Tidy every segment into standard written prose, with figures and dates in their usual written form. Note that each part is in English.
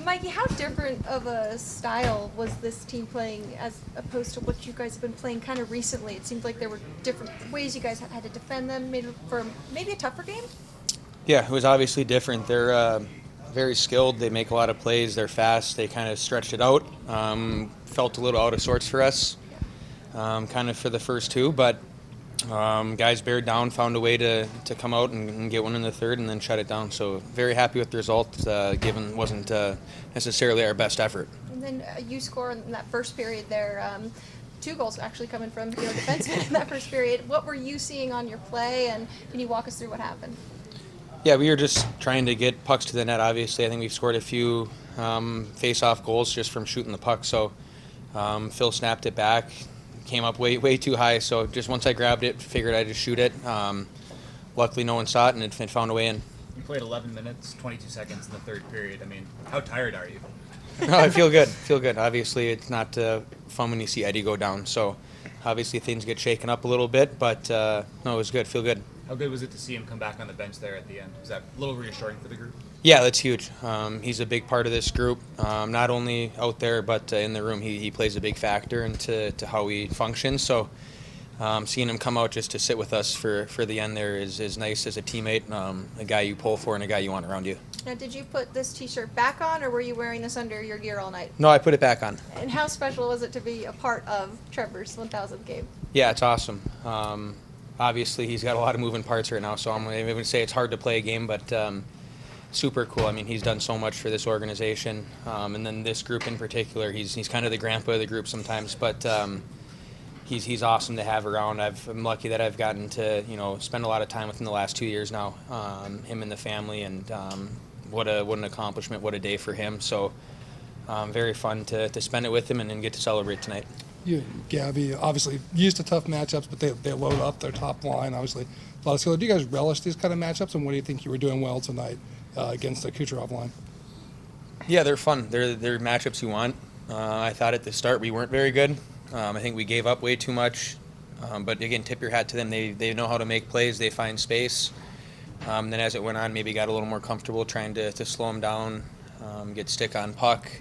Mikey, how different of a style was this team playing as opposed to what you guys have been playing kind of recently? It seemed like there were different ways you guys had to defend them, made for maybe a tougher game. Yeah, it was obviously different. They're very skilled. They make a lot of plays. They're fast. They kind of stretched it out. Felt a little out of sorts for us, kind of for the first two, but guys bared down, found a way to come out and get one in the third and then shut it down. So very happy with the result, given wasn't necessarily our best effort. And then you score in that first period there. Two goals actually coming from defenseman in that first period. What were you seeing on your play, and can you walk us through what happened? Yeah, we were just trying to get pucks to the net, obviously. I think we've scored a few face-off goals just from shooting the puck. So Phil snapped it back, came up way too high. So just once I grabbed it, figured I'd just shoot it. Luckily, no one saw it, and it found a way in. You played 11 minutes, 22 seconds in the third period. I mean, how tired are you? No, I feel good. Obviously, it's not fun when you see Eddie go down. So obviously, things get shaken up a little bit. But no, it was good. Feel good. How good was it to see him come back on the bench there at the end? Was that a little reassuring for the group? Yeah, that's huge. He's a big part of this group, not only out there but in the room. He plays a big factor into how we function. So seeing him come out just to sit with us for the end there is nice as a teammate, a guy you pull for and a guy you want around you. Now, did you put this T-shirt back on, or were you wearing this under your gear all night? No, I put it back on. And how special was it to be a part of Trevor's 1,000th game? Yeah, it's awesome. Obviously, he's got a lot of moving parts right now, so I'm going to say it's hard to play a game, but super cool. I mean, he's done so much for this organization, and then this group in particular. He's kind of the grandpa of the group sometimes, but he's awesome to have around. I'm lucky that I've gotten to spend a lot of time with him the last 2 years now, him and the family, and what an accomplishment, what a day for him. So very fun to spend it with him and then get to celebrate tonight. You and Gabby obviously used to tough matchups, but they load up their top line. Obviously, a lot of skill. Do you guys relish these kind of matchups, and what do you think you were doing well tonight against the Kucherov line? Yeah, they're fun. They're matchups you want. I thought at the start we weren't very good. I think we gave up way too much. But again, tip your hat to them. They know how to make plays. They find space. Then as it went on, maybe got a little more comfortable trying to slow them down, get stick on puck.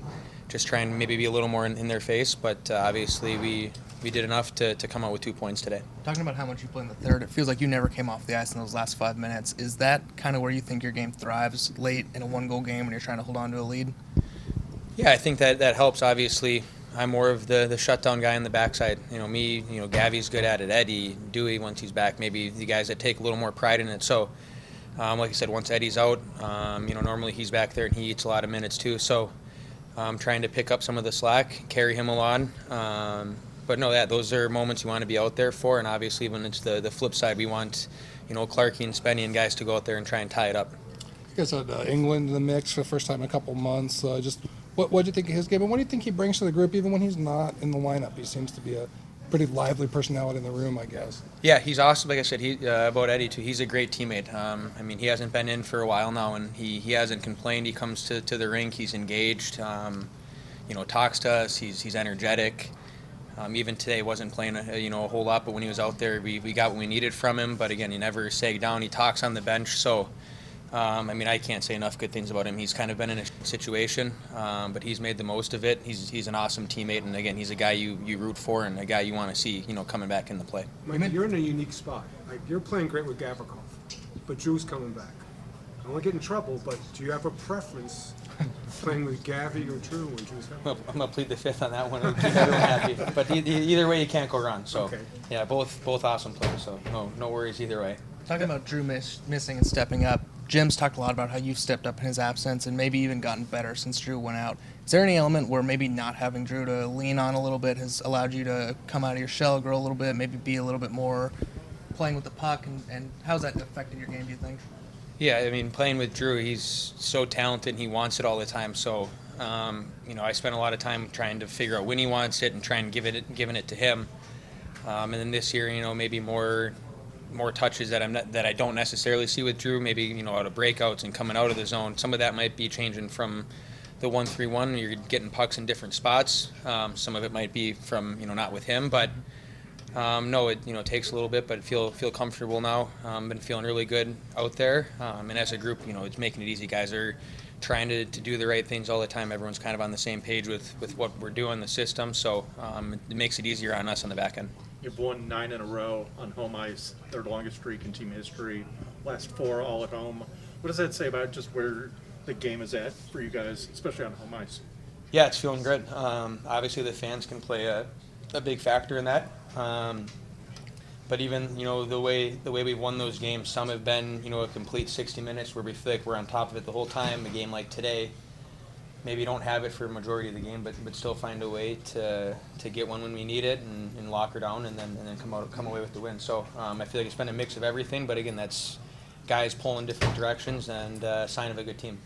Just trying to maybe be a little more in their face, but obviously we did enough to come out with 2 points today. Talking about how much you played in the third, it feels like you never came off the ice in those last 5 minutes. Is that kind of where you think your game thrives late in a one-goal game when you're trying to hold on to a lead? Yeah, I think that helps. Obviously, I'm more of the shutdown guy on the backside. Me, Gavy's good at it. Eddie, Dewey, once he's back, maybe the guys that take a little more pride in it. So, like I said, once Eddie's out, normally he's back there and he eats a lot of minutes too. So, trying to pick up some of the slack, carry him along. But no, those are moments you want to be out there for, and obviously when it's the flip side, we want, Clarkie and Spenny and guys to go out there and try and tie it up. You guys had England in the mix for the first time in a couple months. Just what do you think of his game, and what do you think he brings to the group even when he's not in the lineup? He seems to be a pretty lively personality in the room, I guess. Yeah, he's awesome. Like I said, about Eddie too. He's a great teammate. He hasn't been in for a while now, and he hasn't complained. He comes to the rink. He's engaged. Talks to us. He's energetic. Even today, wasn't playing a whole lot, but when he was out there, we got what we needed from him. But again, he never sagged down. He talks on the bench, so. I can't say enough good things about him. He's kind of been in a situation, but he's made the most of it. He's an awesome teammate, and again, he's a guy you root for and a guy you want to see, coming back in the play. Mike, you're in a unique spot. Like, you're playing great with Gavrikov, but Drew's coming back. I don't want to get in trouble, but do you have a preference playing with Gavy or Drew when Drew's coming? I'm gonna plead the fifth on that one and keep everyone happy. But either way, you can't go wrong. So okay. Yeah, both awesome players. So no worries either way. Talking about Drew missing and stepping up, Jim's talked a lot about how you've stepped up in his absence and maybe even gotten better since Drew went out. Is there any element where maybe not having Drew to lean on a little bit has allowed you to come out of your shell, grow a little bit, maybe be a little bit more playing with the puck, and how's that affected your game, do you think? Yeah, playing with Drew, he's so talented and he wants it all the time. So, I spent a lot of time trying to figure out when he wants it and trying to giving it to him. And then this year, maybe more touches that I don't necessarily see with Drew. Maybe out of breakouts and coming out of the zone. Some of that might be changing from the 1-3-1. You're getting pucks in different spots. Some of it might be from not with him, but no, it takes a little bit, but feel comfortable now. Been feeling really good out there, and as a group, it's making it easy. Guys are trying to do the right things all the time. Everyone's kind of on the same page with what we're doing, the system, so it makes it easier on us on the back end. You've won 9 in a row on home ice, third longest streak in team history, last 4 all at home. What does that say about just where the game is at for you guys, especially on home ice? Yeah, it's feeling good. Obviously, the fans can play a big factor in that. But even, the way we've won those games, some have been, a complete 60 minutes where we feel like we're on top of it the whole time. A game like today, maybe don't have it for a majority of the game, but still find a way to get one when we need it and lock her down and then come away with the win. So I feel like it's been a mix of everything, but again, that's guys pulling different directions and a sign of a good team.